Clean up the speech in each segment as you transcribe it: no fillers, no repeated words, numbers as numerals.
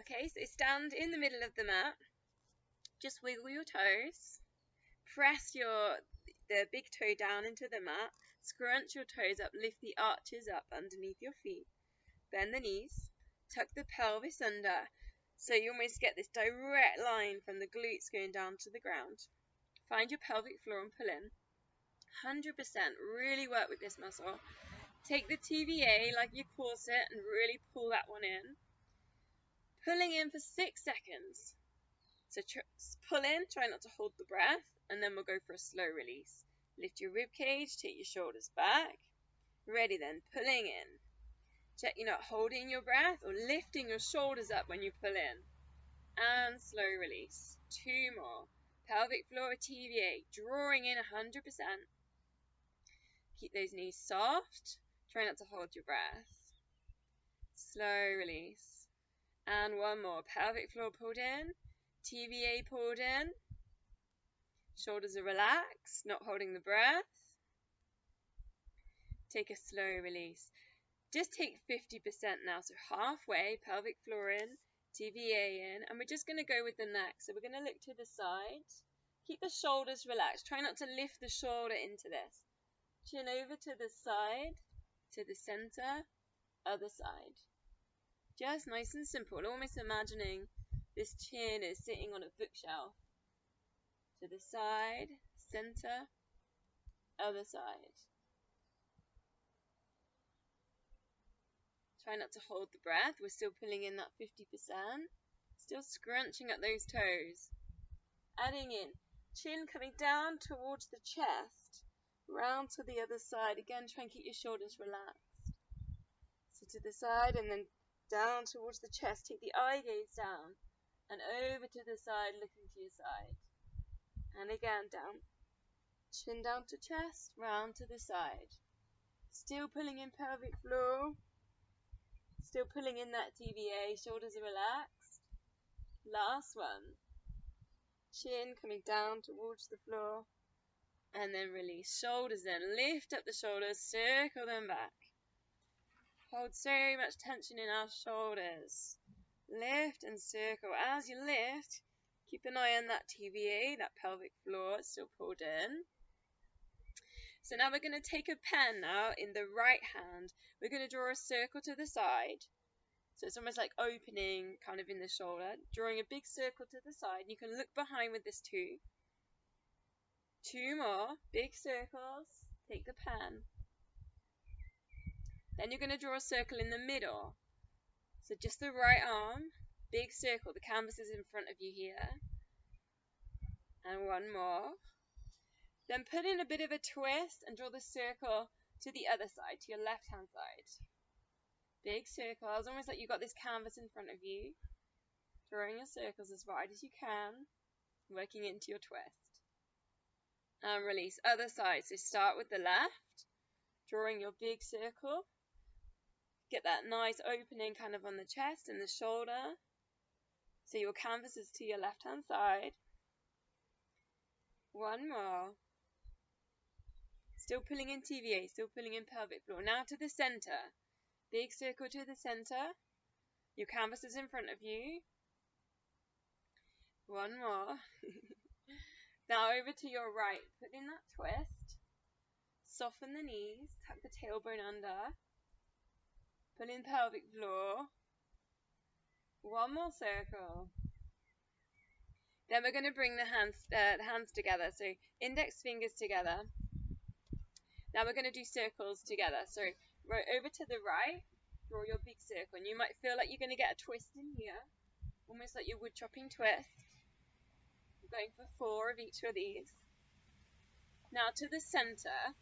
Okay, so stand in the middle of the mat. Just wiggle your toes. Press the big toe down into the mat. Scrunch your toes up. Lift the arches up underneath your feet. Bend the knees. Tuck the pelvis under. So you almost get this direct line from the glutes going down to the ground. Find your pelvic floor and pull in. 100%. Really work with this muscle. Take the TVA like your corset and really pull that one in. Pulling in for 6 seconds. So pull in, try not to hold the breath, and then we'll go for a slow release. Lift your rib cage, take your shoulders back. Ready then, pulling in. Check you're not holding your breath or lifting your shoulders up when you pull in. And slow release. 2 more. Pelvic floor TVA, drawing in 100%. Keep those knees soft. Try not to hold your breath. Slow release. And 1 more. Pelvic floor pulled in. TVA pulled in. Shoulders are relaxed, not holding the breath. Take a slow release. Just take 50% now, so halfway, pelvic floor in, TVA in, and we're just going to go with the neck. So we're going to look to the side. Keep the shoulders relaxed. Try not to lift the shoulder into this. Chin over to the side, to the center, other side. Just nice and simple, almost imagining this chin is sitting on a bookshelf. To the side, center, other side. Try not to hold the breath. We're still pulling in that 50%. Still scrunching up those toes. Adding in. Chin coming down towards the chest. Round to the other side. Again, try and keep your shoulders relaxed. So to the side and then down towards the chest. Take the eye gaze down. And over to the side, looking to your side. And again, down. Chin down to chest, round to the side. Still pulling in pelvic floor. Still pulling in that TVA, shoulders are relaxed. Last one. Chin coming down towards the floor. And then release. Shoulders in. Lift up the shoulders, circle them back. Hold so much tension in our shoulders. Lift and circle. As you lift, keep an eye on that TVA, that pelvic floor, it's still pulled in. So now we're going to take a pen now in the right hand. We're going to draw a circle to the side. So it's almost like opening kind of in the shoulder. Drawing a big circle to the side. You can look behind with this too. 2 more big circles. Take the pen. Then you're going to draw a circle in the middle. So just the right arm. Big circle. The canvas is in front of you here. And 1 more. Then put in a bit of a twist and draw the circle to the other side, to your left-hand side. Big circles, almost like you've got this canvas in front of you. Drawing your circles as wide as you can, working into your twist. And release, other side. So start with the left, drawing your big circle. Get that nice opening kind of on the chest and the shoulder. So your canvas is to your left-hand side. 1 more. Still pulling in TVA, still pulling in pelvic floor. Now to the center. Big circle to the center. Your canvas is in front of you. 1 more. Now over to your right. Put in that twist. Soften the knees. Tuck the tailbone under. Pull in pelvic floor. 1 more circle. Then we're going to bring the hands together. So index fingers together. Now we're going to do circles together. So over to the right, draw your big circle. And you might feel like you're going to get a twist in here, almost like your wood chopping twist. We're going for 4 of each of these. Now to the center.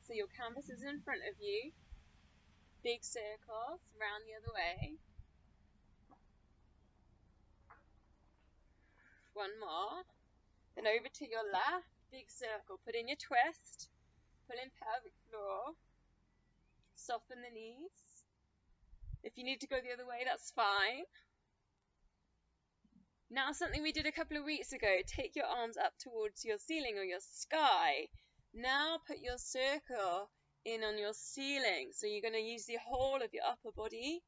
So your canvas is in front of you. Big circles, round the other way. 1 more. Then over to your left, big circle. Put in your twist. Pull in pelvic floor. Soften the knees. If you need to go the other way, that's fine. Now something we did a couple of weeks ago. Take your arms up towards your ceiling or your sky. Now put your circle in on your ceiling. So you're going to use the whole of your upper body.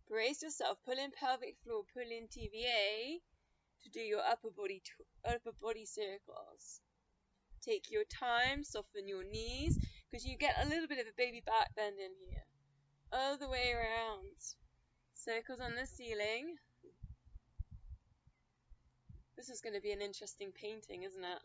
Brace yourself, pull in pelvic floor, pull in TVA to do your upper body circles. Take your time, soften your knees, because you get a little bit of a baby back bend in here. All the way around. Circles on the ceiling. This is going to be an interesting painting, isn't it?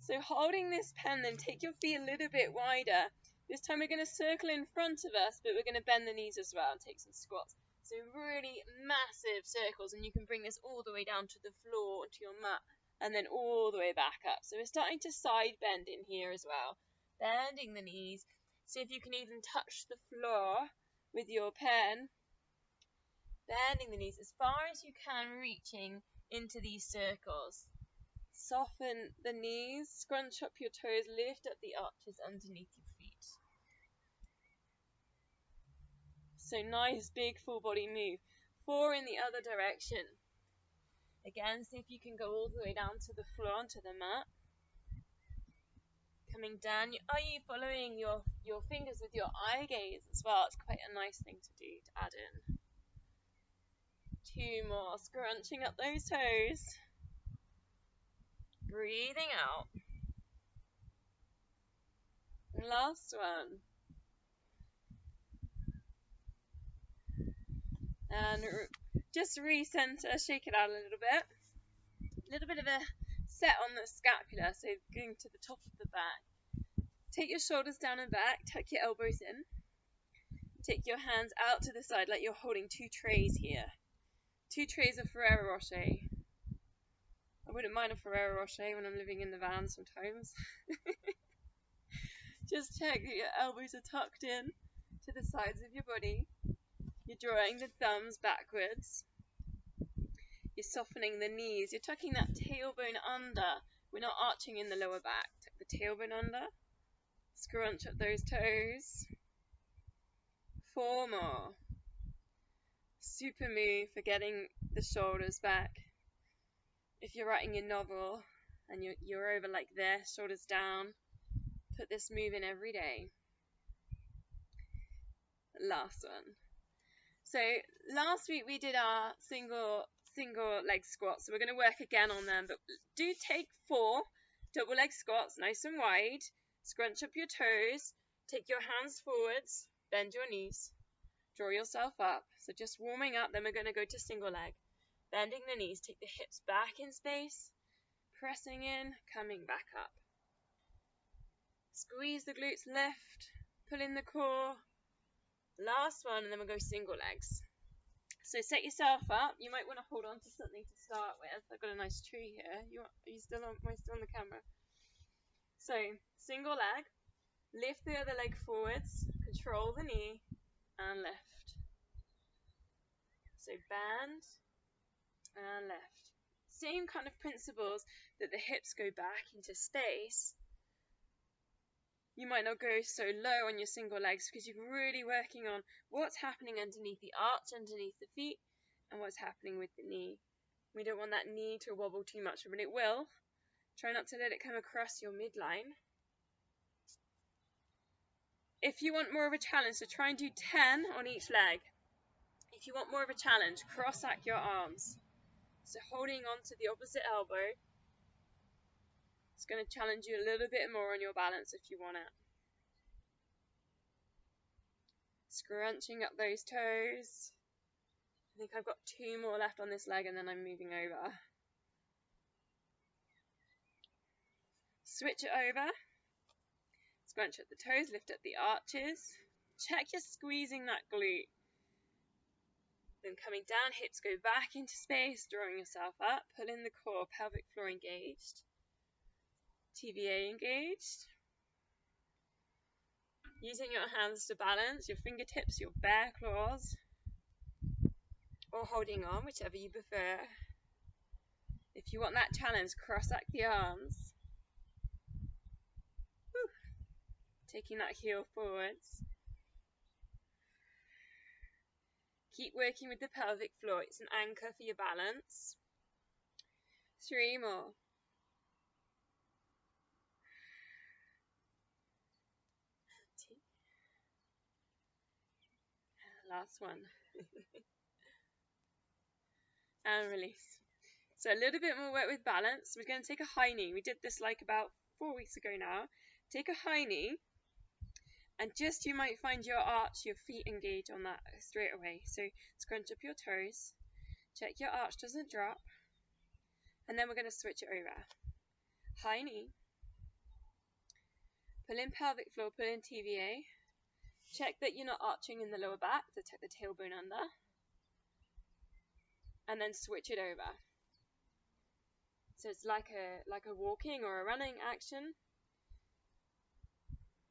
So holding this pen, then take your feet a little bit wider. This time we're going to circle in front of us, but we're going to bend the knees as well and take some squats. So really massive circles, and you can bring this all the way down to the floor, to your mat, and then all the way back up. So we're starting to side bend in here as well. Bending the knees. See if you can even touch the floor with your pen. Bending the knees as far as you can, reaching into these circles. Soften the knees, scrunch up your toes, lift up the arches underneath your feet. So nice big full body move. 4 in the other direction. Again, see if you can go all the way down to the floor, onto the mat. Coming down, are you following your fingers with your eye gaze as well? It's quite a nice thing to do, to add in. 2 more, scrunching up those toes. Breathing out. Last one. And just recenter, shake it out a little bit. A little bit of a set on the scapula, so going to the top of the back. Take your shoulders down and back, tuck your elbows in. Take your hands out to the side like you're holding 2 trays here. 2 trays of Ferrero Rocher. I wouldn't mind a Ferrero Rocher when I'm living in the van sometimes. Just check that your elbows are tucked in to the sides of your body. You're drawing the thumbs backwards. You're softening the knees. You're tucking that tailbone under. We're not arching in the lower back. Tuck the tailbone under. Scrunch up those toes. 4 more. Super move for getting the shoulders back. If you're writing your novel and you're over like this, shoulders down, put this move in every day. Last one. So last week we did our single leg squats, so we're going to work again on them, but do take 4 double leg squats, nice and wide. Scrunch up your toes, take your hands forwards, bend your knees, draw yourself up. So just warming up, then we're going to go to single leg. Bending the knees, take the hips back in space, pressing in, coming back up. Squeeze the glutes, lift, pull in the core. Last one, and then we'll go single legs. So set yourself up. You might want to hold on to something to start with. I've got a nice tree here. Am I still on the camera? So single leg, lift the other leg forwards, control the knee, and lift. So bend and lift. Same kind of principles, that the hips go back into space. You might not go so low on your single legs because you're really working on what's happening underneath the arch, underneath the feet, and what's happening with the knee. We don't want that knee to wobble too much, but it will. Try not to let it come across your midline. If you want more of a challenge, so try and do 10 on each leg. If you want more of a challenge, cross-act your arms. So holding on to the opposite elbow. It's going to challenge you a little bit more on your balance if you want it. Scrunching up those toes. I think I've got 2 more left on this leg and then I'm moving over. Switch it over. Scrunch up the toes, lift up the arches. Check you're squeezing that glute. Then coming down, hips go back into space, drawing yourself up. Pull in the core, pelvic floor engaged. TVA engaged. Using your hands to balance, your fingertips, your bare claws, or holding on, whichever you prefer. If you want that challenge, cross-act the arms. Whew. Taking that heel forwards. Keep working with the pelvic floor. It's an anchor for your balance. 3 more. Last one. And release. So a little bit more work with balance. We're going to take a high knee. We did this like about 4 weeks ago now. Take a high knee, and just you might find your arch, your feet engage on that straight away. So scrunch up your toes, check your arch doesn't drop, and then we're going to switch it over. High knee, pull in pelvic floor, pull in TVA, check that you're not arching in the lower back, to tuck the tailbone under, and then switch it over. So it's like a walking or a running action,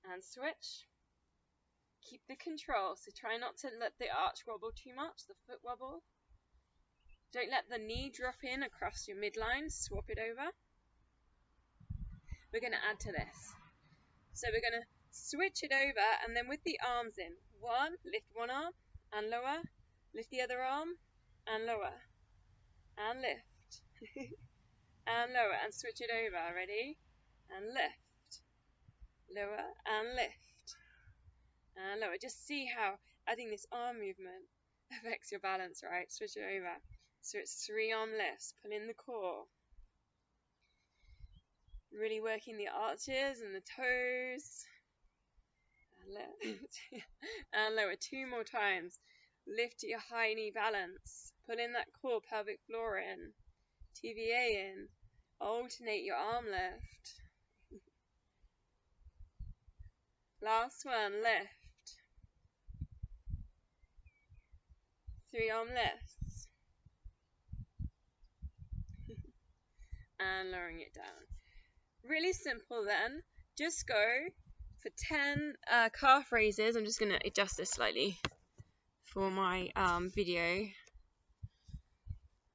and switch. Keep the control, so try not to let the arch wobble too much, the foot wobble. Don't let the knee drop in across your midline, swap it over. We're going to add to this. So we're going to switch it over, and then with the arms in. One, lift one arm and lower, lift the other arm and lower, and lift, and lower, and switch it over. Ready? And lift, lower, and lift, and lower. Just see how adding this arm movement affects your balance, right? Switch it over. So it's 3 arm lifts. Pull in the core. Really working the arches and the toes. And lift. And lower. 2 more times. Lift your high knee balance. Pull in that core, pelvic floor in. TVA in. Alternate your arm lift. Last one, lift. 3 arm lifts. And lowering it down. Really simple then. Just go for 10 calf raises. I'm just going to adjust this slightly for my video.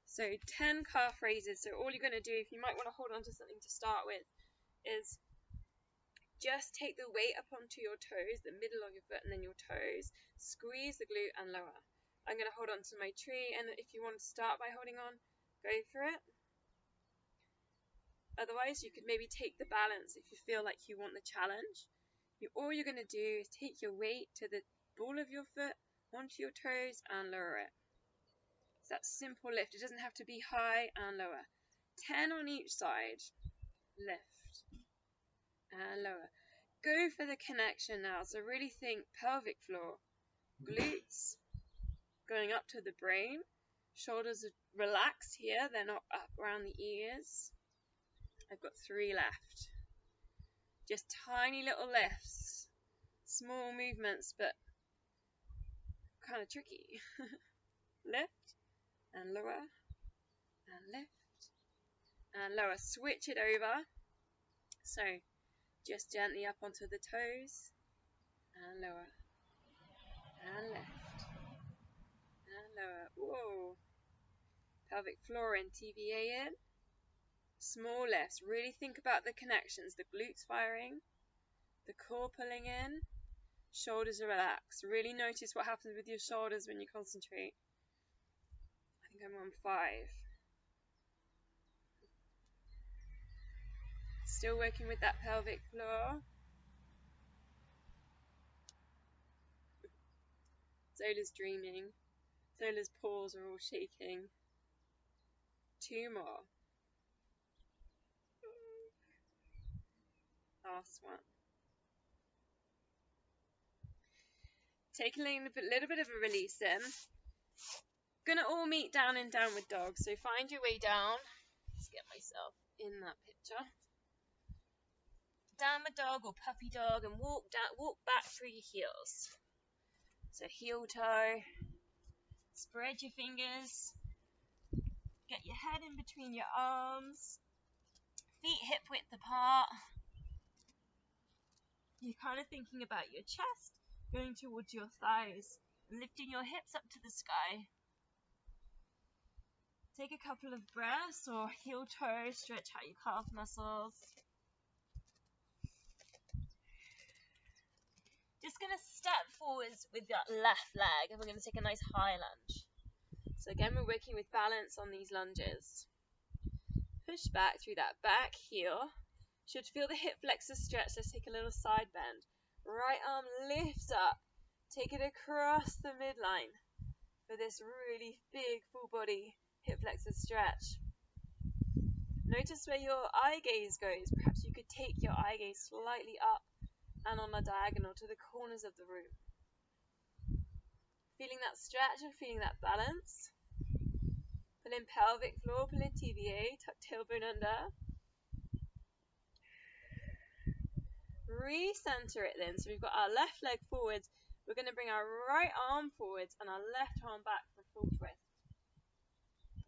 So 10 calf raises. So all you're going to do, if you might want to hold on to something to start with, is just take the weight up onto your toes, the middle of your foot and then your toes. Squeeze the glute and lower. I'm going to hold on to my tree, and if you want to start by holding on, go for it. Otherwise, you could maybe take the balance if you feel like you want the challenge. All you're going to do is take your weight to the ball of your foot, onto your toes, and lower it. It's that simple lift. It doesn't have to be high and lower. 10 on each side. Lift and lower. Go for the connection now. So really think pelvic floor, glutes, going up to the brain. Shoulders are relaxed here. They're not up around the ears. I've got 3 left. Just tiny little lifts. Small movements, but kind of tricky. Lift and lower and lift and lower. Switch it over. So just gently up onto the toes and lower and lift and lower. Whoa. Pelvic floor in, TVA in. Small lifts. Really think about the connections. The glutes firing, the core pulling in, shoulders are relaxed. Really notice what happens with your shoulders when you concentrate. I think I'm on 5. Still working with that pelvic floor. Zola's dreaming. Zola's paws are all shaking. 2 more. Last one. Take a little bit of a release in. Gonna all meet down in downward dog. So find your way down. Let's get myself in that picture. Downward dog or puppy dog, and walk back through your heels. So heel toe. Spread your fingers. Get your head in between your arms. Feet hip width apart. You're kind of thinking about your chest going towards your thighs, lifting your hips up to the sky. Take a couple of breaths, or heel toe, stretch out your calf muscles. Just going to step forwards with that left leg, and we're going to take a nice high lunge. So again, we're working with balance on these lunges. Push back through that back heel. Should feel the hip flexor stretch. Let's take a little side bend. Right arm lifts up. Take it across the midline for this really big full body hip flexor stretch. Notice where your eye gaze goes. Perhaps you could take your eye gaze slightly up and on a diagonal to the corners of the room. Feeling that stretch and feeling that balance. Pull in pelvic floor, pull in TVA, tuck tailbone under. Recenter it then. So we've got our left leg forwards. We're going to bring our right arm forwards and our left arm back for a full twist.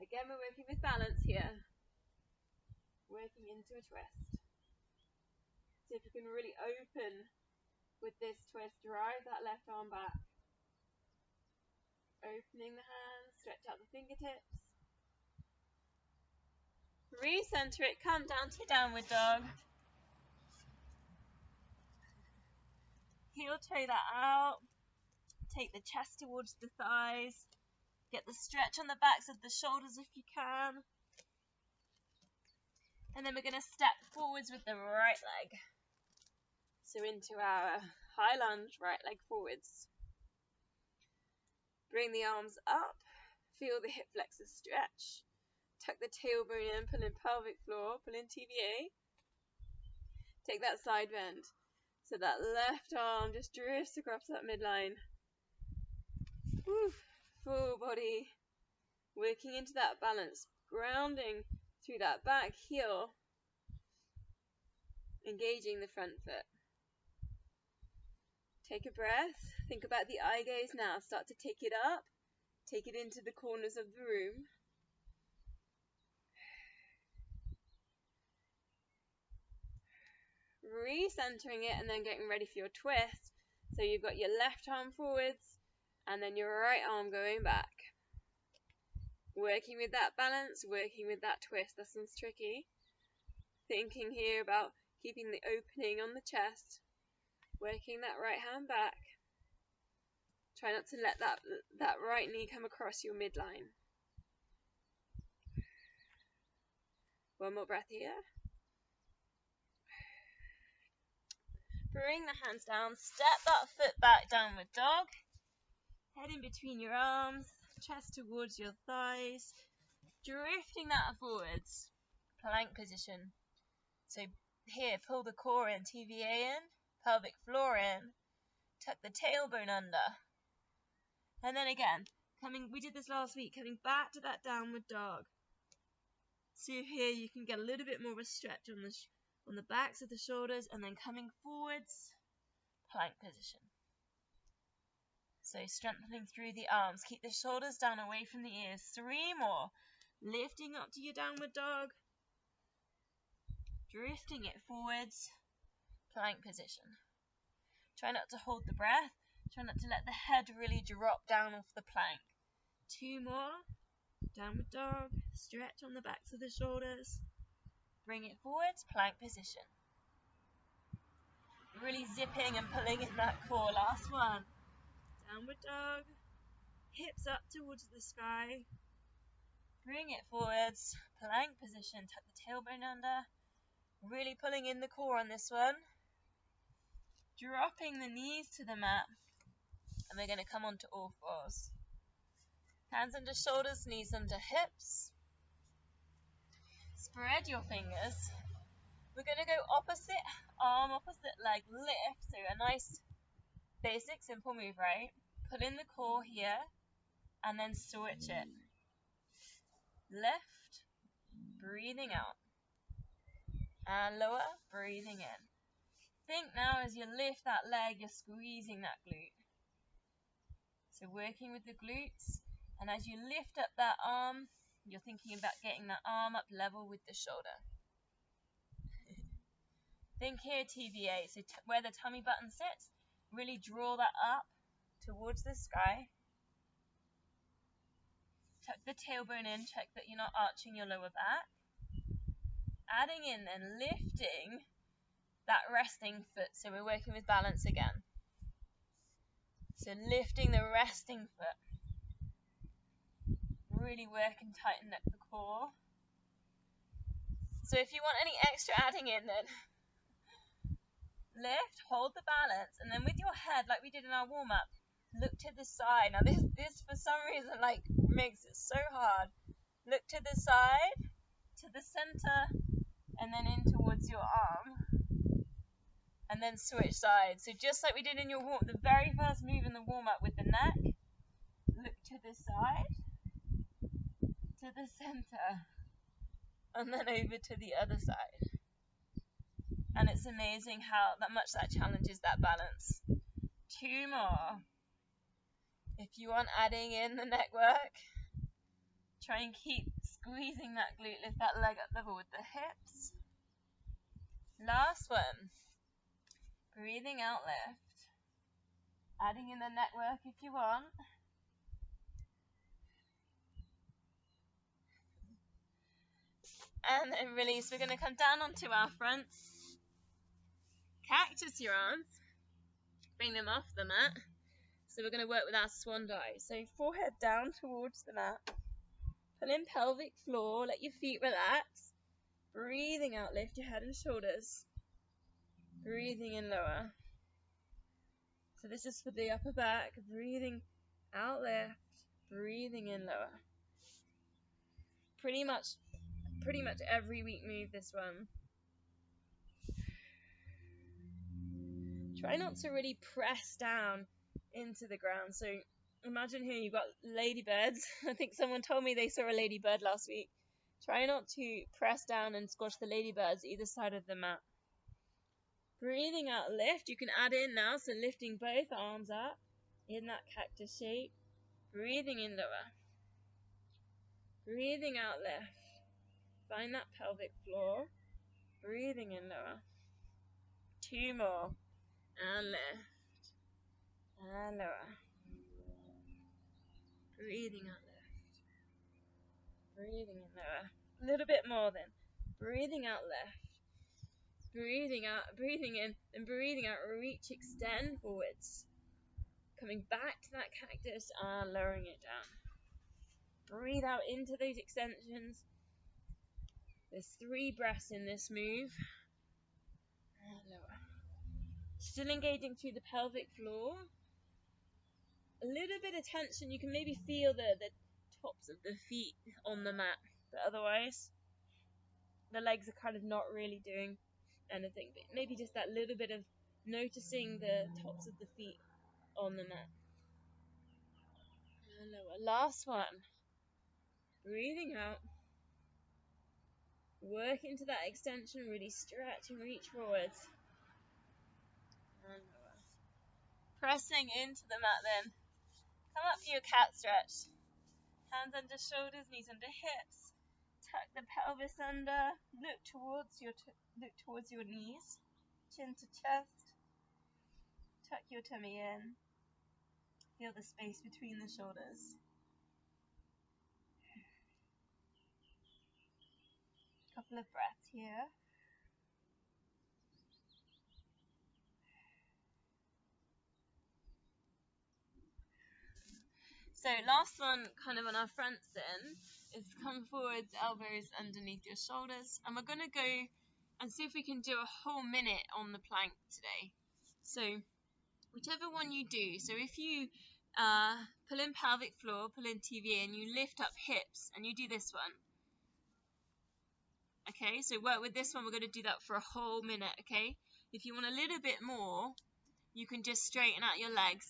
Again, we're working with balance here. Working into a twist. See if you can really open with this twist. Drive that left arm back. Opening the hands, stretch out the fingertips. Recenter it, come down to downward dog. Heel toe that out. Take the chest towards the thighs. Get the stretch on the backs of the shoulders if you can. And then we're going to step forwards with the right leg. So into our high lunge, right leg forwards. Bring the arms up. Feel the hip flexor stretch. Tuck the tailbone in, pull in pelvic floor, pull in TVA. Take that side bend. So that left arm just drifts across that midline. Woo. Full body. Working into that balance. Grounding through that back heel. Engaging the front foot. Take a breath. Think about the eye gaze now. Start to take it up. Take it into the corners of the room. Recentering it and then getting ready for your twist. So you've got your left arm forwards and then your right arm going back. Working with that balance, working with that twist. That sounds tricky. Thinking here about keeping the opening on the chest. Working that right hand back. Try not to let that right knee come across your midline. One more breath here. Bring the hands down, step that foot back, downward dog. Head in between your arms, chest towards your thighs. Drifting that forwards. Plank position. So here, pull the core in, TVA in, pelvic floor in. Tuck the tailbone under. And then again, we did this last week, coming back to that downward dog. So here you can get a little bit more of a stretch on the backs of the shoulders, and then coming forwards, plank position. So strengthening through the arms. Keep the shoulders down away from the ears. 3 more. Lifting up to your downward dog. Drifting it forwards, plank position. Try not to hold the breath. Try not to let the head really drop down off the plank. 2 more. Downward dog. Stretch on the backs of the shoulders. Bring it forwards, plank position. Really zipping and pulling in that core. Last one. Downward dog. Hips up towards the sky. Bring it forwards, plank position. Tuck the tailbone under. Really pulling in the core on this one. Dropping the knees to the mat. And we're going to come onto all fours. Hands under shoulders, knees under hips. Spread your fingers. We're going to go opposite arm, opposite leg lift. So a nice basic simple move, right? Pull in the core here and then switch it. Lift, breathing out. And lower, breathing in. Think now as you lift that leg, you're squeezing that glute. So working with the glutes. And as you lift up that arm, you're thinking about getting that arm up level with the shoulder. Think here TVA, so where the tummy button sits, really draw that up towards the sky. Tuck the tailbone in, check that you're not arching your lower back. Adding in and lifting that resting foot, so we're working with balance again. So lifting the resting foot. Really work and tighten up the core. So if you want any extra adding in, then lift, hold the balance, and then with your head, like we did in our warm-up, Look to the side. Now this for some reason like makes it so hard. Look to the side, to the center, and then in towards your arm. And then switch sides. So just like we did in your the very first move in the warm-up with the neck, look to the side, to the center, and then over to the other side. And it's amazing how much that challenges that balance. 2 more. If you want adding in the neck work, try and keep squeezing that glute, lift that leg up level with the hips. Last one. Breathing out, lift. Adding in the neck work if you want. And then release. We're going to come down onto our fronts. Cactus your arms. Bring them off the mat. So we're going to work with our swan dive. So forehead down towards the mat. Pull in pelvic floor. Let your feet relax. Breathing out, lift your head and shoulders. Breathing in lower. So this is for the upper back. Breathing out, lift. Breathing in lower. Pretty much every week move this one. Try not to really press down into the ground. So imagine here you've got ladybirds. I think someone told me they saw a ladybird last week. Try not to press down and squash the ladybirds either side of the mat. Breathing out, lift. You can add in now, so lifting both arms up in that cactus shape. Breathing in lower. Breathing out, lift. Find that pelvic floor. Breathing in lower. 2 more. And lift. And lower. Breathing out, lift. Breathing in lower. A little bit more then. Breathing out, lift. Breathing out, breathing in, and breathing out. Reach, extend forwards. Coming back to that cactus and lowering it down. Breathe out into those extensions. There's 3 breaths in this move. And lower. Still engaging through the pelvic floor. A little bit of tension. You can maybe feel the tops of the feet on the mat, but otherwise the legs are kind of not really doing anything, but maybe just that little bit of noticing the tops of the feet on the mat. And lower. Last one. Breathing out. Work into that extension, really stretch and reach forwards. And lower. Pressing into the mat then. Come up for your cat stretch. Hands under shoulders, knees under hips. Tuck the pelvis under. Look towards your knees. Chin to chest. Tuck your tummy in. Feel the space between the shoulders. Couple of breaths here. So last one, kind of on our fronts then, is come forwards, elbows underneath your shoulders. And we're going to go and see if we can do a whole minute on the plank today. So whichever one you do. So if you pull in pelvic floor, pull in TVA, and you lift up hips, and you do this one. Okay, so work with this one. We're going to do that for a whole minute, okay? If you want a little bit more, you can just straighten out your legs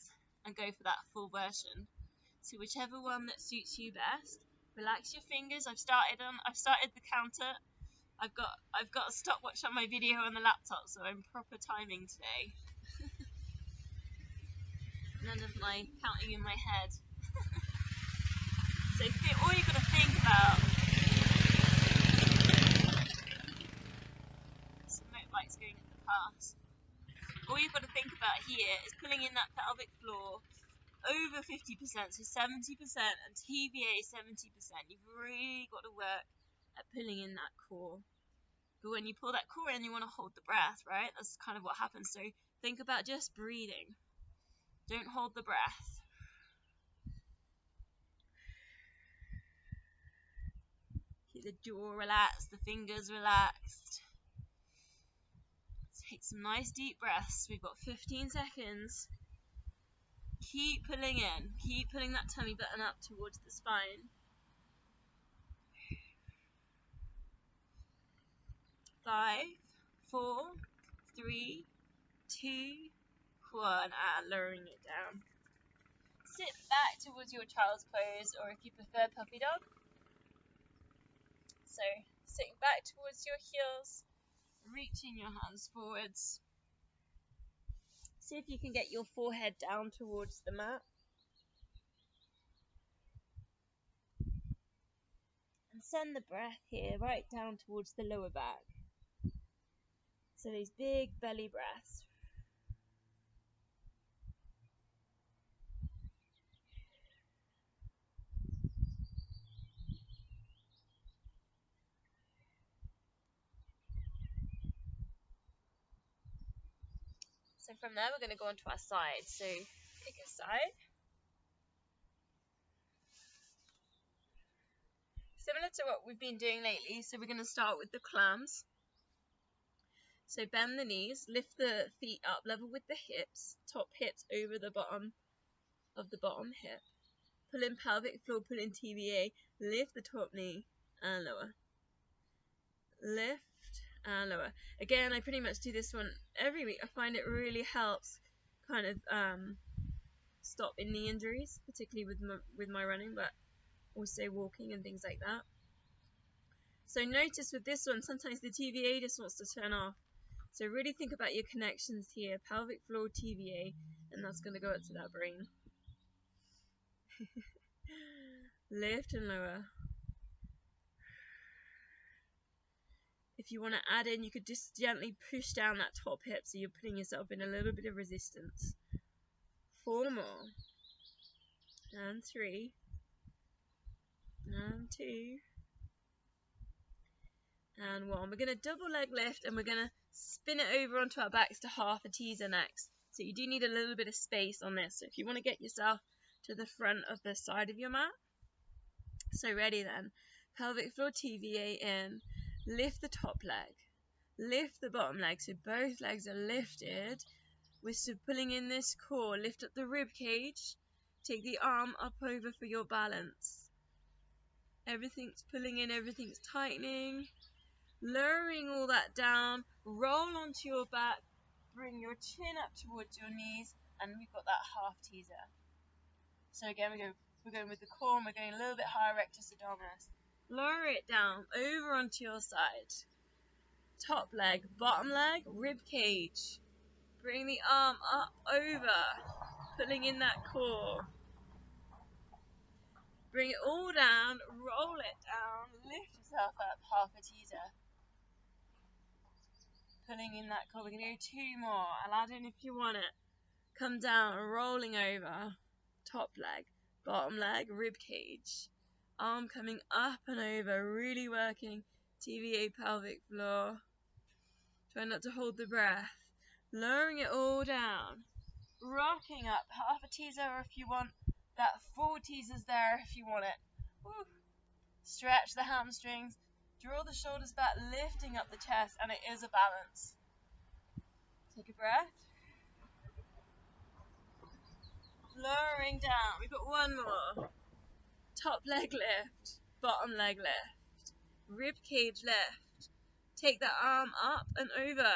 and go for that full version. So whichever one that suits you best. Relax your fingers. I've started the counter. I've got a stopwatch on my video on the laptop, so I'm proper timing today. None of my counting in my head. So all you've got to think about. Some motorbikes going in the past. All you've got to think about here is pulling in that pelvic floor over 50%, so 70%, and TVA 70%. You've really got to work at pulling in that core. But when you pull that core in, you want to hold the breath, right? That's kind of what happens. So think about just breathing. Don't hold the breath. Keep the jaw relaxed, the fingers relaxed. Take some nice deep breaths. We've got 15 seconds. Keep pulling in. Keep pulling that tummy button up towards the spine. 5, 4, 3, 2, 1, and lowering it down. Sit back towards your child's pose, or if you prefer puppy dog. So, sitting back towards your heels, reaching your hands forwards. See if you can get your forehead down towards the mat. And send the breath here right down towards the lower back. So these big belly breaths. So from there we're going to go on to our side. So pick a side. Similar to what we've been doing lately, so we're going to start with the clams. So bend the knees, lift the feet up level with the hips, top hips over the bottom of the bottom hip. Pull in pelvic floor, pull in TVA, lift the top knee and lower. Lift and lower. Again, I pretty much do this one every week. I find it really helps kind of stop knee injuries, particularly with my running, but also walking and things like that. So notice with this one, sometimes the TVA just wants to turn off. So really think about your connections here, pelvic floor, TVA, and that's going to go up to that brain. Lift and lower. If you want to add in, you could just gently push down that top hip so you're putting yourself in a little bit of resistance. 4 more. And 3. And 2. And 1. We're going to double leg lift and we're going to spin it over onto our backs to half a teaser next. So you do need a little bit of space on this. So if you want to get yourself to the front of the side of your mat. So ready then. Pelvic floor TVA in. Lift the top leg. Lift the bottom leg. So both legs are lifted. We're still pulling in this core. Lift up the rib cage. Take the arm up over for your balance. Everything's pulling in, everything's tightening. Lowering all that down. Roll onto your back. Bring your chin up towards your knees. And we've got that half teaser. So again, we're going with the core and we're going a little bit higher, rectus abdominis. Lower it down, over onto your side. Top leg, bottom leg, rib cage. Bring the arm up over, pulling in that core. Bring it all down, roll it down, lift yourself up, half a teaser. Pulling in that core, we're going to go 2 more. I'll add in if you want it. Come down, rolling over, top leg, bottom leg, rib cage. Arm coming up and over, really working TVA pelvic floor. Try not to hold the breath. Lowering it all down. Rocking up, half a teaser, or if you want that full teaser's there if you want it. Woo. Stretch the hamstrings, draw the shoulders back, lifting up the chest, and it is a balance. Take a breath. Lowering down. We've got 1 more. Top leg lift, bottom leg lift, rib cage lift. Take the arm up and over.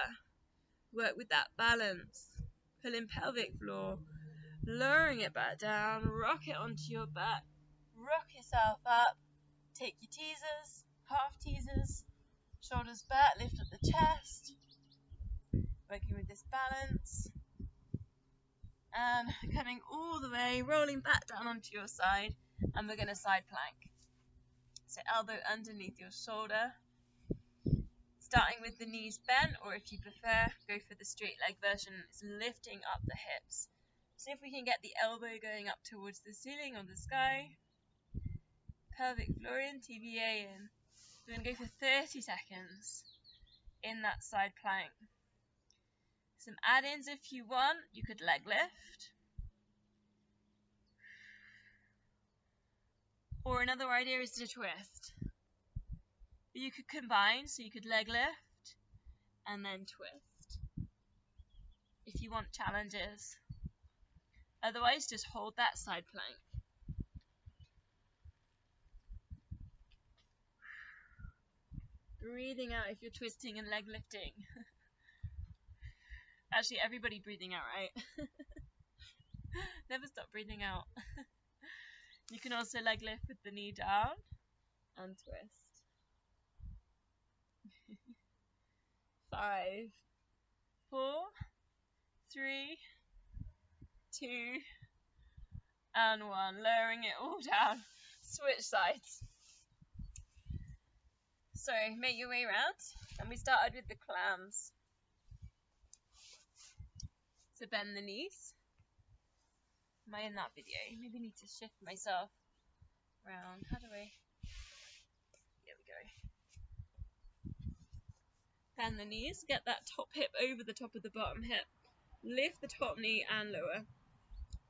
Work with that balance. Pull in pelvic floor. Lowering it back down. Rock it onto your back. Rock yourself up. Take your teasers, half teasers. Shoulders back, lift up the chest. Working with this balance. And coming all the way, rolling back down onto your side. And we're going to side plank. So elbow underneath your shoulder. Starting with the knees bent, or if you prefer, go for the straight leg version. It's lifting up the hips. See if we can get the elbow going up towards the ceiling or the sky. Pelvic floor in, TVA in. We're going to go for 30 seconds in that side plank. Some add-ins if you want. You could leg lift. Or another idea is to twist. You could combine, so you could leg lift and then twist if you want challenges. Otherwise, just hold that side plank. Breathing out if you're twisting and leg lifting. Actually, everybody breathing out, right? Never stop breathing out. You can also leg lift with the knee down and twist. 5, 4, 3, 2, and 1. Lowering it all down. Switch sides. So make your way around, and we started with the clams. So bend the knees. Am I in that video? Maybe I need to shift myself around. How do I? There we go. Bend the knees. Get that top hip over the top of the bottom hip. Lift the top knee and lower.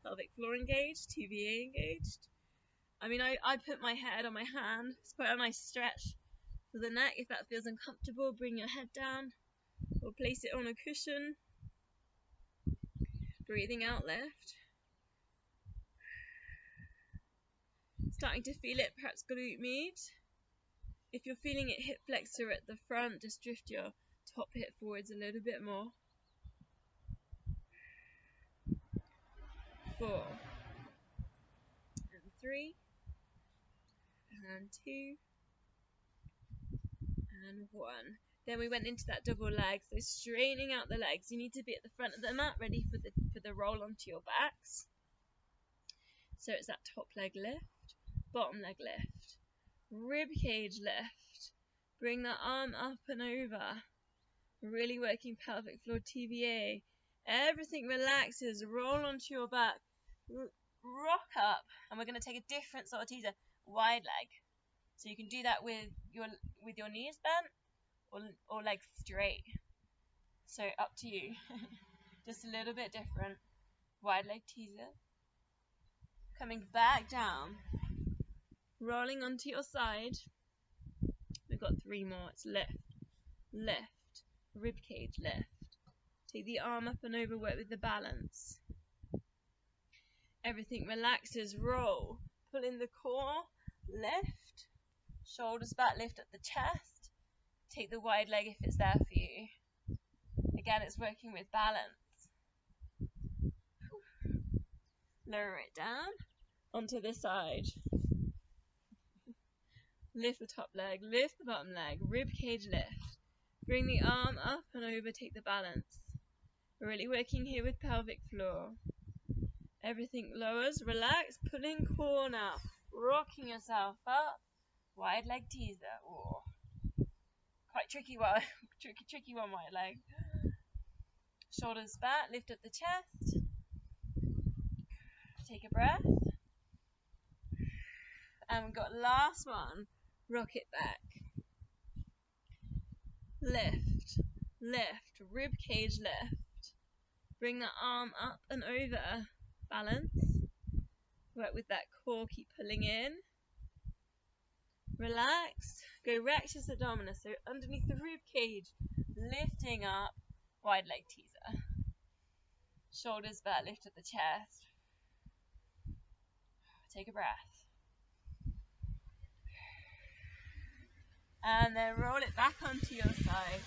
Pelvic floor engaged. TVA engaged. I mean, I put my head on my hand. It's quite a nice stretch for the neck. If that feels uncomfortable, bring your head down or place it on a cushion. Breathing out left. Starting to feel it, perhaps glute med. If you're feeling it hip flexor at the front, just drift your top hip forwards a little bit more. 4, and 3, and 2, and 1. Then we went into that double leg, so straightening out the legs. You need to be at the front of the mat, ready for the roll onto your backs. So it's that top leg lift, bottom leg lift, rib cage lift. Bring the arm up and over. Really working pelvic floor TVA. Everything relaxes. Roll onto your back. Rock up. And we're going to take a different sort of teaser. Wide leg. So you can do that with your knees bent or legs straight. So up to you. Just a little bit different. Wide leg teaser. Coming back down. Rolling onto your side. We've got 3 more. It's left, left, rib cage left. Take the arm up and over, work with the balance. Everything relaxes, roll. Pull in the core, lift. Shoulders back, lift up the chest. Take the wide leg if it's there for you. Again, it's working with balance. Lower it down onto the side. Lift the top leg, lift the bottom leg, rib cage lift. Bring the arm up and over, take the balance. We're really working here with pelvic floor. Everything lowers, relax, pulling core now. Rocking yourself up. Wide leg teaser. Ooh. Quite tricky one. tricky one, wide leg. Shoulders back, lift up the chest. Take a breath. And we've got last one. Rock it back. Lift, lift, rib cage lift. Bring the arm up and over. Balance. Work with that core, keep pulling in. Relax. Go rectus abdominis, so underneath the rib cage. Lifting up. Wide leg teaser. Shoulders back, lift up the chest. Take a breath. And then roll it back onto your side.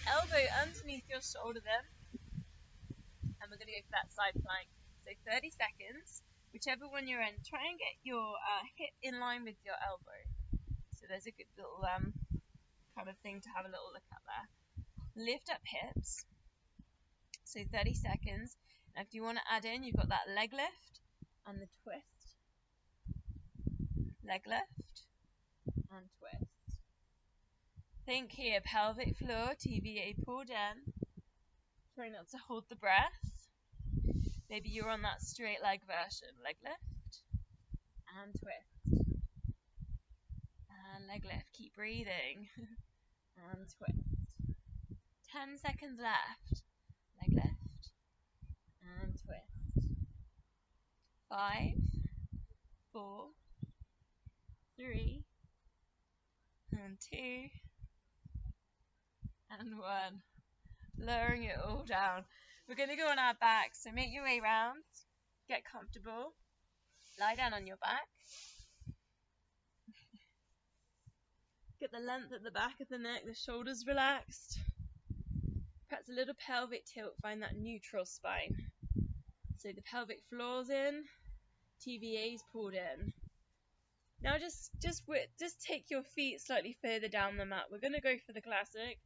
Elbow underneath your shoulder then. And we're going to go for that side plank. So 30 seconds, whichever one you're in. Try and get your hip in line with your elbow. So there's a good little kind of thing to have a little look at there. Lift up hips. So 30 seconds. Now if you want to add in, you've got that leg lift and the twist. Leg lift and twist. Think here, pelvic floor, TVA pulled in. Try not to hold the breath. Maybe you're on that straight leg version. Leg lift and twist. And leg lift. Keep breathing. And twist. 10 seconds left. Leg lift and twist. 5, 4, 3, and 2, and 1. Lowering it all down. We're going to go on our back, so make your way round. Get comfortable. Lie down on your back. Get the length at the back of the neck, the shoulders relaxed. Perhaps a little pelvic tilt, find that neutral spine. So the pelvic floor's in, TVA's pulled in. Now just take your feet slightly further down the mat. We're going to go for the classic,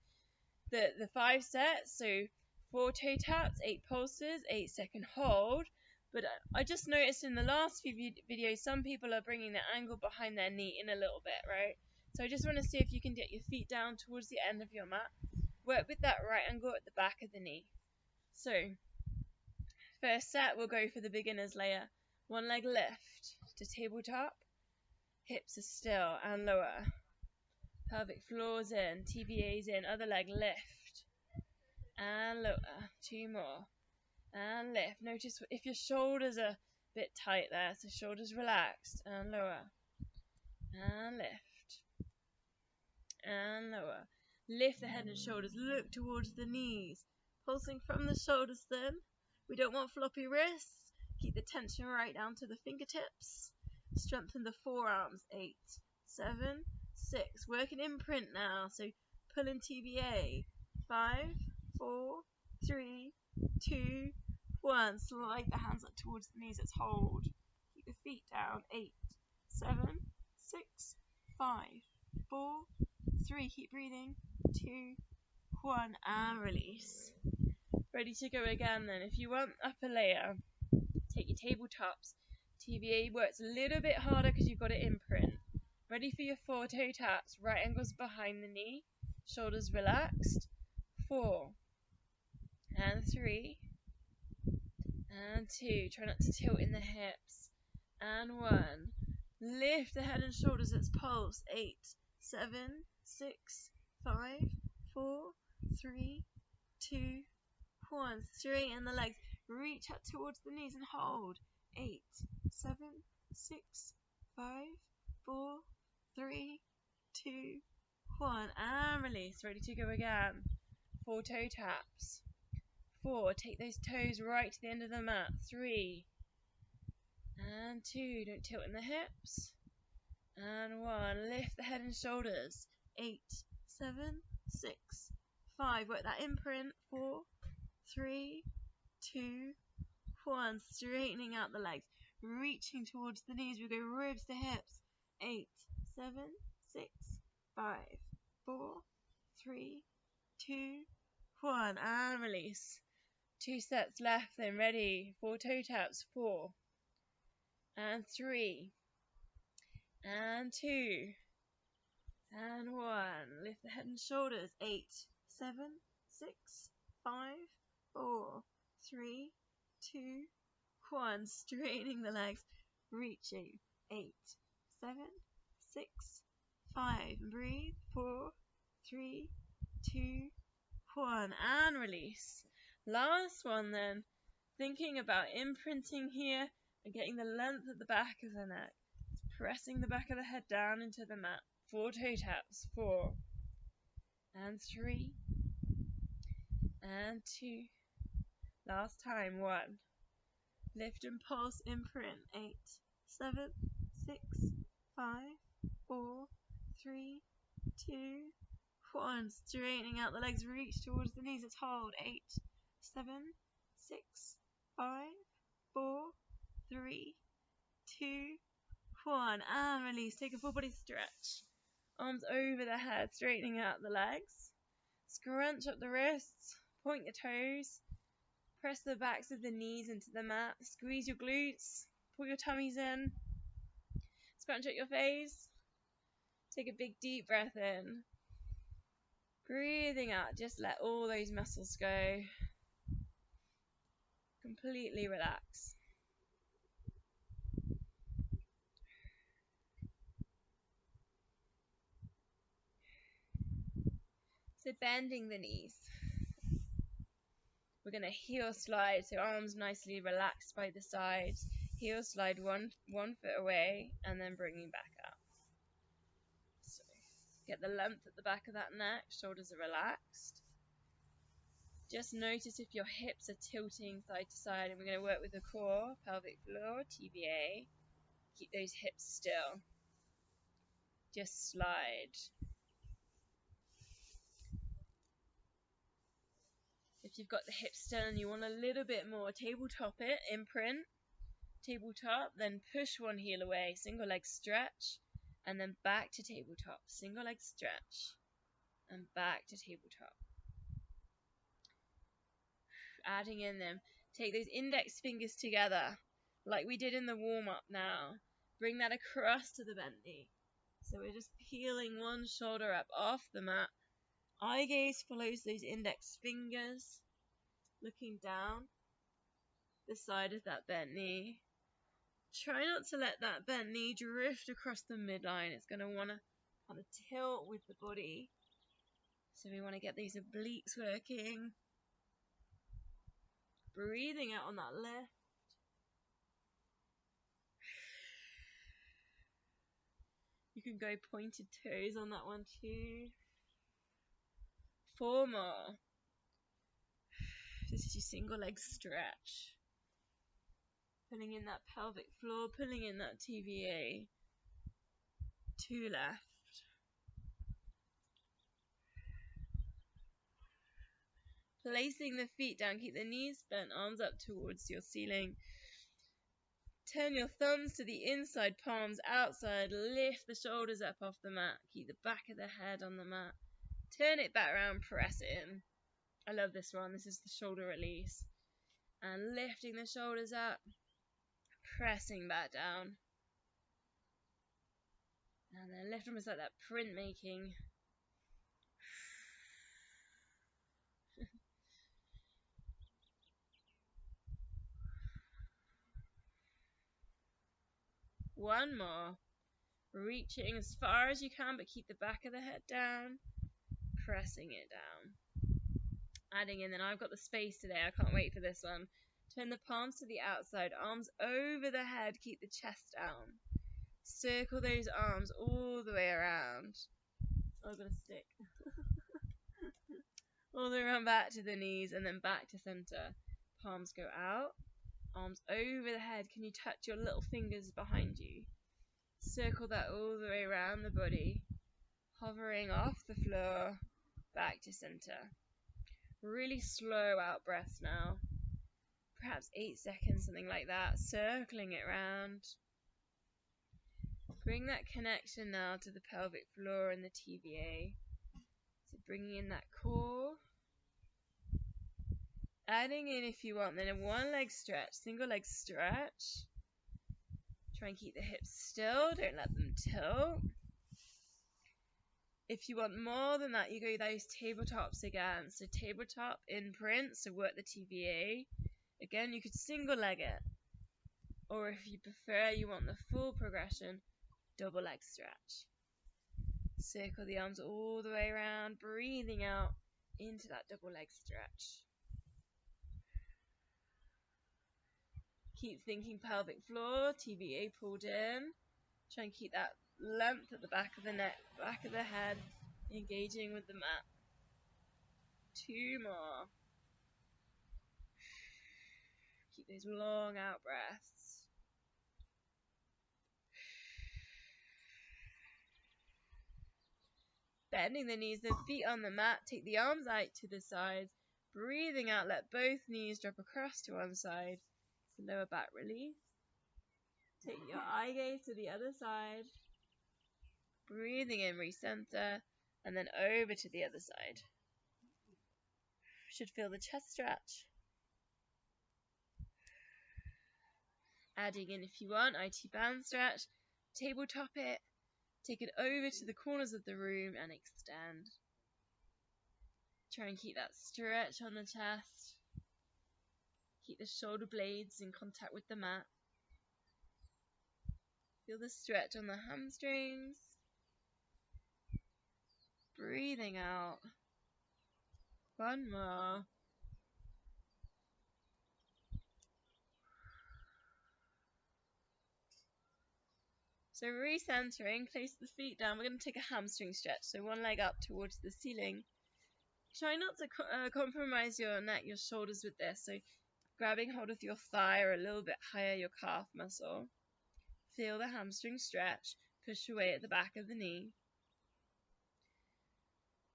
the 5 sets. So 4 toe taps, 8 pulses, 8-second hold. But I just noticed in the last few videos, some people are bringing the angle behind their knee in a little bit, right? So I just want to see if you can get your feet down towards the end of your mat. Work with that right angle at the back of the knee. So first set, we'll go for the beginner's layer. One leg lift to tabletop. Hips are still and lower. Pelvic floor's in, TBA's in. Other leg lift and lower. 2 more. And lift. Notice if your shoulders are a bit tight there, so shoulders relaxed and lower. And lift. And lower. Lift the head and shoulders. Look towards the knees. Pulsing from the shoulders then. We don't want floppy wrists. Keep the tension right down to the fingertips. Strengthen the forearms. 8, 7, 6. Work an imprint now. So pull in TBA. 5, 4, 3, 2, 1. Slide the hands up towards the knees. Let's hold. Keep the feet down. 8, 7, 6, 5, 4, 3. Keep breathing. 2, 1. And release. Ready to go again then. If you want upper layer, take your tabletops. TBA works a little bit harder because you've got to imprint. Ready for your 4 toe taps. Right ankles behind the knee. Shoulders relaxed. 4. And 3. And 2. Try not to tilt in the hips. And 1. Lift the head and shoulders. Let's pulse. 8, 7, 6, 5, 4, 3, 2, 1. Straighten the legs. Reach up towards the knees and hold. 8, 7, 6, 5, 4, 3, 2, 1. And release. Ready to go again. 4 toe taps. 4. Take those toes right to the end of the mat. 3. And 2. Don't tilt in the hips. And 1. Lift the head and shoulders. 8, 7, 6, 5. Work that imprint. 4, 3, 2, 1. Straightening out the legs. Reaching towards the knees. We go ribs to hips. 8, 7, 6, 5, 4, 3, 2, 1. And release. 2 sets left then. Ready. 4 toe taps. 4. And 3. And 2. And 1. Lift the head and shoulders. 8, 7, 6, 5, 4, 3, 2, 1. Straightening the legs. Reaching. 8, 7, 6, 5. Breathe. 4, 3, 2, 1. And release. Last one then. Thinking about imprinting here and getting the length at the back of the neck. Pressing the back of the head down into the mat. 4 toe taps. 4. And 3. And 2. Last time. 1. Lift and pulse, imprint. 8, 7, 6, 5, 4, 3, 2, 1. Straightening out the legs, reach towards the knees. Let's hold. 8, 7, 6, 5, 4, 3, 2, 1. And release. Take a full body stretch. Arms over the head, straightening out the legs. Scrunch up the wrists. Point your toes. Press the backs of the knees into the mat. Squeeze your glutes. Pull your tummies in. Scrunch up your face. Take a big deep breath in. Breathing out. Just let all those muscles go. Completely relax. So bending the knees. We're going to heel slide, so arms nicely relaxed by the sides. Heel slide one foot away and then bringing back up. So get the length at the back of that neck. Shoulders are relaxed. Just notice if your hips are tilting side to side, and we're going to work with the core, pelvic floor, TVA. Keep those hips still. Just slide. If you've got the hips still and you want a little bit more, tabletop it, imprint, tabletop, then push one heel away, single leg stretch, and then back to tabletop, single leg stretch, and back to tabletop. Adding in them. Take those index fingers together, like we did in the warm-up now. Bring that across to the bent knee. So we're just peeling one shoulder up off the mat. Eye gaze follows those index fingers, looking down the side of that bent knee. Try not to let that bent knee drift across the midline. It's going to want to kind of tilt with the body. So we want to get these obliques working. Breathing out on that lift. You can go pointed toes on that one too. 4 more. This is your single leg stretch. Pulling in that pelvic floor, pulling in that TVA. 2 left. Placing the feet down, keep the knees bent, arms up towards your ceiling. Turn your thumbs to the inside, palms outside, lift the shoulders up off the mat. Keep the back of the head on the mat. Turn it back around, press it in. I love this one, this is the shoulder release. And lifting the shoulders up, pressing back down. And then lift almost like that print making. One more. Reaching as far as you can, but keep the back of the head down. Pressing it down. Adding in, then I've got the space today. I can't wait for this one. Turn the palms to the outside, arms over the head, keep the chest down. Circle those arms all the way around. Oh, I'm going to stick. All the way around back to the knees and then back to center. Palms go out, arms over the head. Can you touch your little fingers behind you? Circle that all the way around the body. Hovering off the floor, back to center. Really slow out breaths now. Perhaps 8 seconds, something like that. Circling it round. Bring that connection now to the pelvic floor and the TVA. So bringing in that core. Adding in, if you want, then a 1 leg stretch, single leg stretch. Try and keep the hips still, don't let them tilt. If you want more than that, you go those tabletops again. So tabletop imprint, so work the TVA. Again, you could single leg it. Or if you prefer, you want the full progression, double leg stretch. Circle the arms all the way around, breathing out into that double leg stretch. Keep thinking pelvic floor, TVA pulled in. Try and keep that length at the back of the neck, back of the head, engaging with the mat. 2 more. Keep those long out breaths. Bending the knees, the feet on the mat, take the arms out to the sides. Breathing out, let both knees drop across to one side. So lower back release. Take your eye gaze to the other side. Breathing in, recenter, and then over to the other side. Should feel the chest stretch. Adding in, if you want, IT band stretch. Tabletop it. Take it over to the corners of the room and extend. Try and keep that stretch on the chest. Keep the shoulder blades in contact with the mat. Feel the stretch on the hamstrings. Breathing out. 1 more. So recentering, place the feet down. We're going to take a hamstring stretch. So 1 leg up towards the ceiling. Try not to compromise your neck, your shoulders with this. So grabbing hold of your thigh or a little bit higher, your calf muscle. Feel the hamstring stretch. Push away at the back of the knee.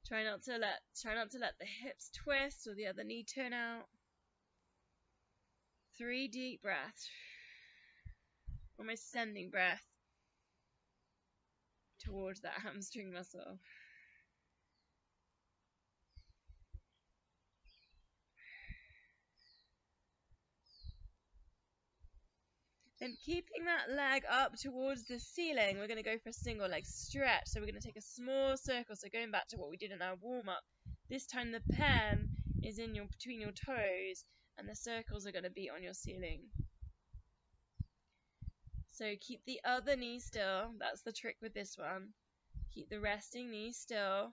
Try not to let the hips twist or the other knee turn out. 3 deep breaths. Almost sending breath towards that hamstring muscle. Then keeping that leg up towards the ceiling, we're going to go for a single leg stretch. So we're going to take a small circle. So going back to what we did in our warm-up, this time the pen is in between your toes and the circles are going to be on your ceiling. So keep the other knee still. That's the trick with this one. Keep the resting knee still,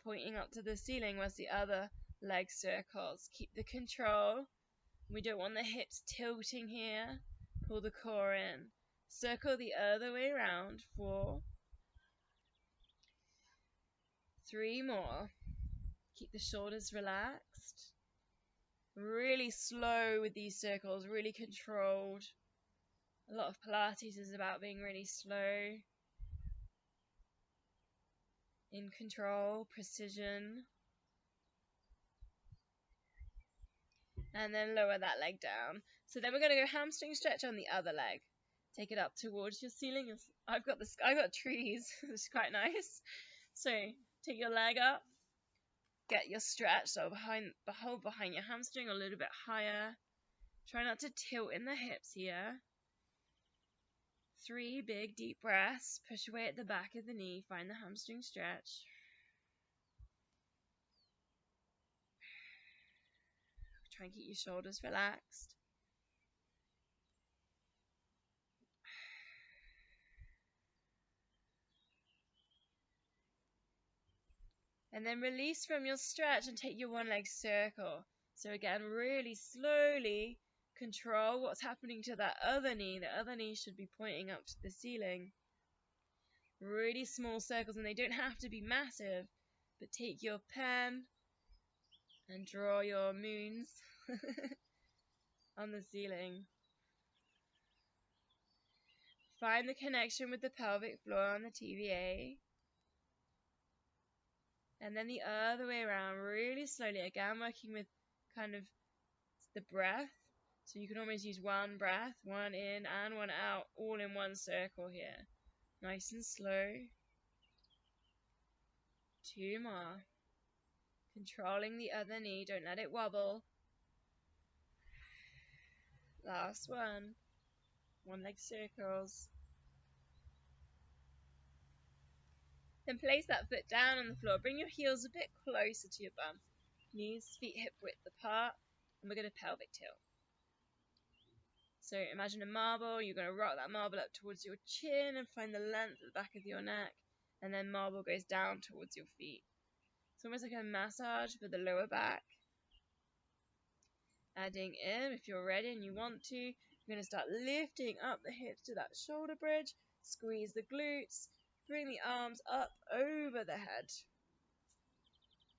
pointing up to the ceiling whilst the other leg circles. Keep the control. We don't want the hips tilting here. Pull the core in. Circle the other way around. 4. 3 more. Keep the shoulders relaxed. Really slow with these circles, really controlled. A lot of Pilates is about being really slow. In control, precision. And then lower that leg down. So then we're going to go hamstring stretch on the other leg. Take it up towards your ceiling. I've got trees. It's quite nice. So take your leg up. Get your stretch. So hold behind your hamstring a little bit higher. Try not to tilt in the hips here. 3 big deep breaths. Push away at the back of the knee. Find the hamstring stretch. Try and keep your shoulders relaxed. And then release from your stretch and take your one leg circle. So again, really slowly control what's happening to that other knee. The other knee should be pointing up to the ceiling. Really small circles, and they don't have to be massive, but take your pen and draw your moons on the ceiling. Find the connection with the pelvic floor on the TVA. And then the other way around, really slowly, again working with kind of the breath. So you can almost use one breath, one in and one out, all in one circle here. Nice and slow. 2 more. Controlling the other knee, don't let it wobble. Last one. One leg circles. Then place that foot down on the floor. Bring your heels a bit closer to your bum. Knees, feet hip width apart. And we're going to pelvic tilt. So imagine a marble. You're going to rock that marble up towards your chin and find the length at the back of your neck. And then marble goes down towards your feet. It's almost like a massage for the lower back. Adding in, if you're ready and you want to, you're going to start lifting up the hips to that shoulder bridge. Squeeze the glutes. Bring the arms up over the head.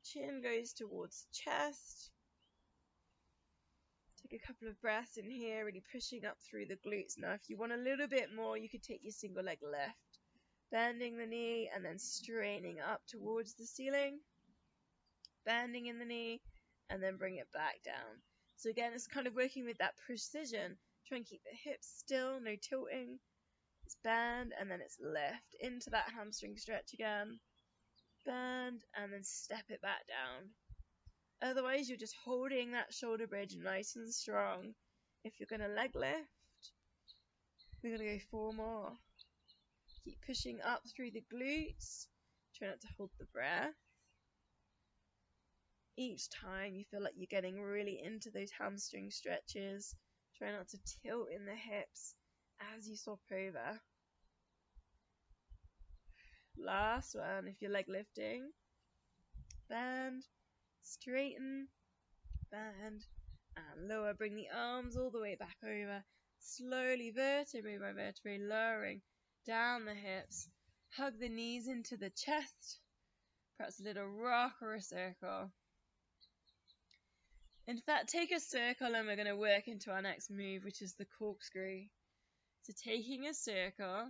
Chin goes towards the chest. Take a couple of breaths in here, really pushing up through the glutes. Now, if you want a little bit more, you could take your single leg lift. Bending the knee and then straining up towards the ceiling. Bending in the knee and then bring it back down. So again, it's kind of working with that precision. Try and keep the hips still, no tilting. It's bend and then it's lift into that hamstring stretch again. Bend and then step it back down. Otherwise, you're just holding that shoulder bridge nice and strong. If you're going to leg lift, we're going to go 4 more. Keep pushing up through the glutes. Try not to hold the breath. Each time you feel like you're getting really into those hamstring stretches. Try not to tilt in the hips as you swap over. Last one, if you're leg lifting. Bend, straighten, bend, and lower. Bring the arms all the way back over. Slowly, vertebrae by vertebrae, lowering down the hips. Hug the knees into the chest. Perhaps a little rock or a circle. In fact, take a circle and we're going to work into our next move, which is the corkscrew. So taking a circle,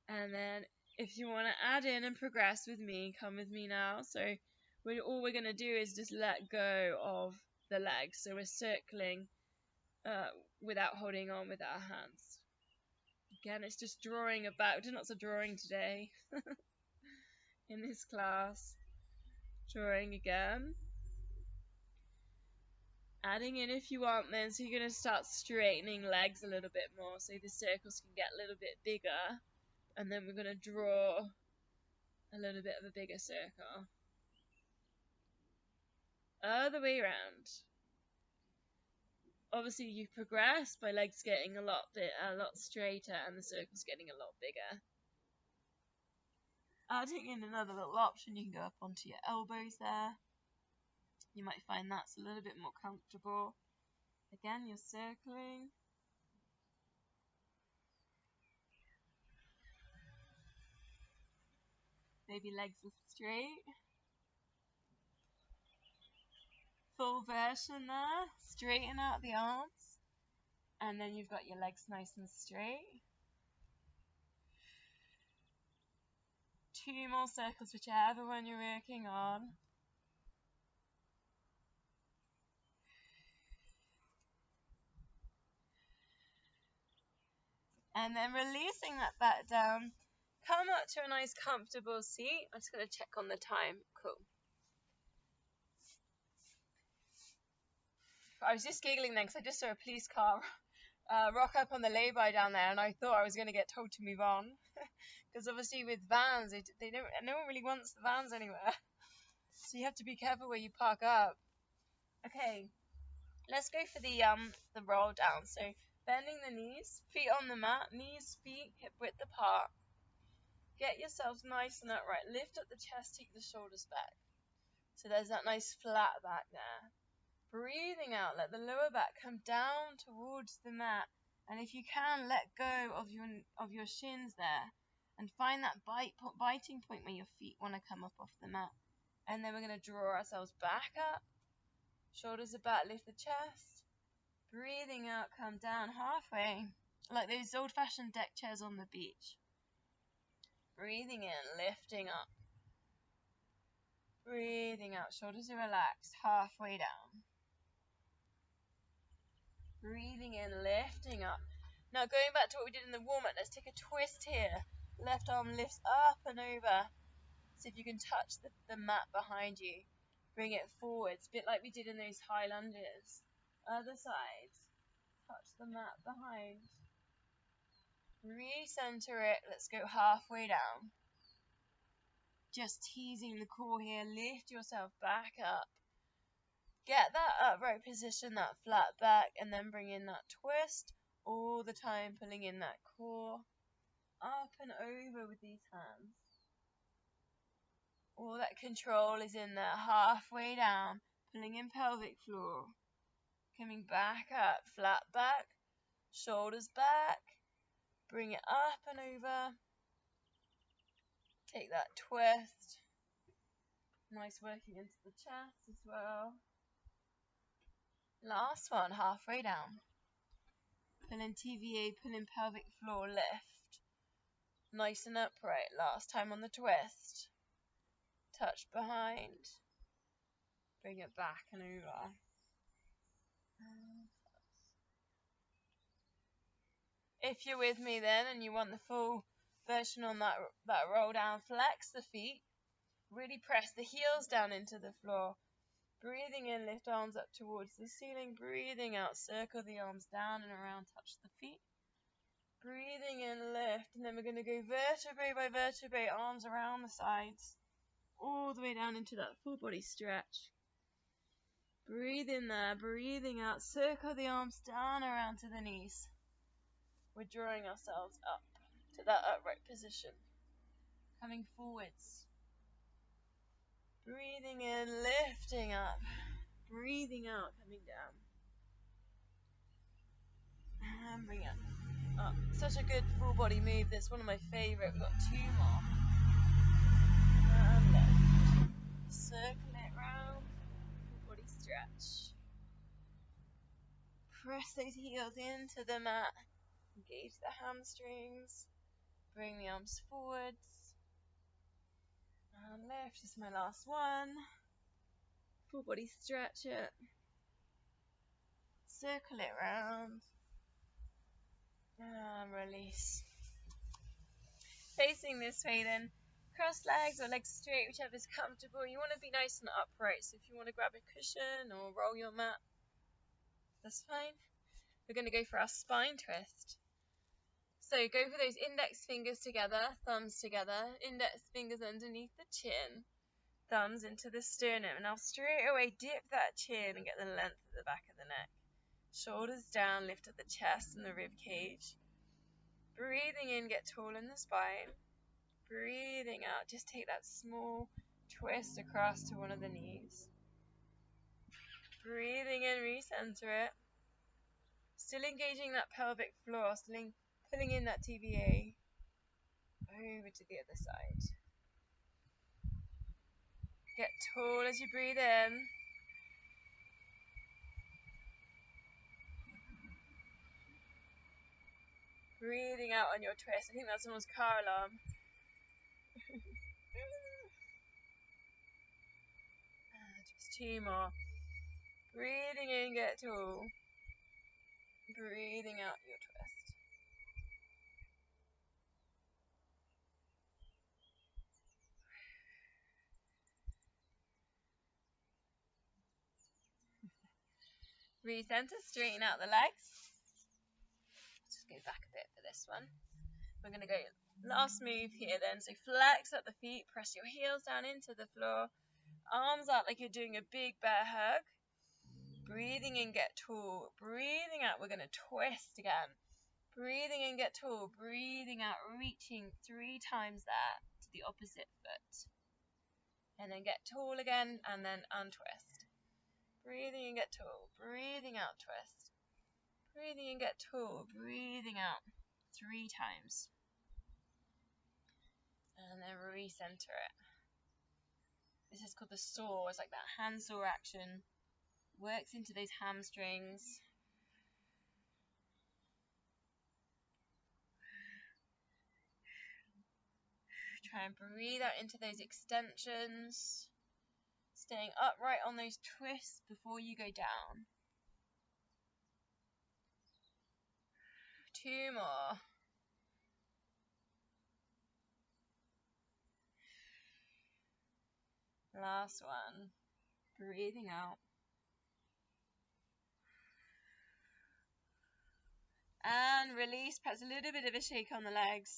and then if you want to add in and progress with me, come with me now. So all we're going to do is just let go of the legs. So we're circling without holding on with our hands. Again, it's just drawing about. We're doing lots of drawing today in this class. Drawing again. Adding in if you want then, so you're going to start straightening legs a little bit more so the circles can get a little bit bigger, and then we're going to draw a little bit of a bigger circle. Other way around. Obviously you progress by legs getting a lot straighter and the circles getting a lot bigger. Adding in another little option, you can go up onto your elbows there. You might find that's a little bit more comfortable. Again, you're circling. Maybe legs are straight. Full version there. Straighten out the arms. And then you've got your legs nice and straight. 2 more circles, whichever one you're working on. And then releasing that back down. Come up to a nice comfortable seat. I'm just going to check on the time. Cool. I was just giggling then because I just saw a police car rock up on the lay-by down there, and I thought I was going to get told to move on. Because obviously with vans, no one really wants the vans anywhere. So you have to be careful where you park up. Okay, let's go for the roll down. So bending the knees, feet on the mat, knees, feet, hip width apart. Get yourselves nice and upright. Lift up the chest, take the shoulders back. So there's that nice flat back there. Breathing out, let the lower back come down towards the mat. And if you can, let go of your shins there. And find that biting point where your feet want to come up off the mat. And then we're going to draw ourselves back up. Shoulders are back, lift the chest. Breathing out, come down halfway. Like those old-fashioned deck chairs on the beach. Breathing in, lifting up. Breathing out, shoulders are relaxed, halfway down. Breathing in, lifting up. Now going back to what we did in the warm-up, let's take a twist here. Left arm lifts up and over. See if you can touch the mat behind you. Bring it forwards, a bit like we did in those high lunges. Other side. Touch the mat behind. Recenter it. Let's go halfway down. Just teasing the core here. Lift yourself back up. Get that upright position, that flat back, and then bring in that twist. All the time pulling in that core. Up and over with these hands. All that control is in there, halfway down, pulling in pelvic floor, coming back up, flat back, shoulders back, bring it up and over, take that twist, nice working into the chest as well. Last one, halfway down, pull in TVA, pull in pelvic floor, lift, nice and upright, last time on the twist. Touch behind, bring it back and over. If you're with me then and you want the full version on that roll down, flex the feet, really press the heels down into the floor. Breathing in, lift arms up towards the ceiling. Breathing out, circle the arms down and around, touch the feet. Breathing in, lift, and then we're going to go vertebrae by vertebrae, arms around the sides. All the way down into that full body stretch. Breathe in there, breathing out, circle the arms down around to the knees. We're drawing ourselves up to that upright position. Coming forwards. Breathing in, lifting up. Breathing out, coming down. And bring it up. Such a good full body move. That's one of my favourite. We've got 2 more. and left. Circle it round, full body stretch. Press those heels into the mat, engage the hamstrings, bring the arms forwards, and lift. This is my last one. Full body stretch it, circle it round, and release. Facing this way then, cross legs or legs straight, whichever is comfortable. You want to be nice and upright, so if you want to grab a cushion or roll your mat, that's fine. We're going to go for our spine twist. So go for those index fingers together, thumbs together, index fingers underneath the chin, thumbs into the sternum. Now straight away dip that chin and get the length at the back of the neck. Shoulders down, lift up the chest and the rib cage. Breathing in, get tall in the spine. Breathing out, just take that small twist across to one of the knees. Breathing in, recenter it. Still engaging that pelvic floor, still pulling in that TVA. Over to the other side. Get tall as you breathe in. Breathing out on your twist. I think that's someone's car alarm. Just 2 more. Breathing in, get tall. Breathing out your twist. Recenter, straighten out the legs. Let's just go back a bit for this one. We're going to go last move here then. So flex up the feet, press your heels down into the floor. Arms out like you're doing a big bear hug. Breathing in, get tall. Breathing out, we're going to twist again. Breathing in, get tall. Breathing out, reaching 3 times there to the opposite foot. And then get tall again, and then untwist. Breathing in, get tall. Breathing out, twist. Breathing in, get tall. Breathing out 3 times. And then recenter it. This is called the saw. It's like that hand saw action. Works into those hamstrings. Try and breathe out into those extensions. Staying upright on those twists before you go down. 2 more. Last one. Breathing out. And release. Perhaps a little bit of a shake on the legs.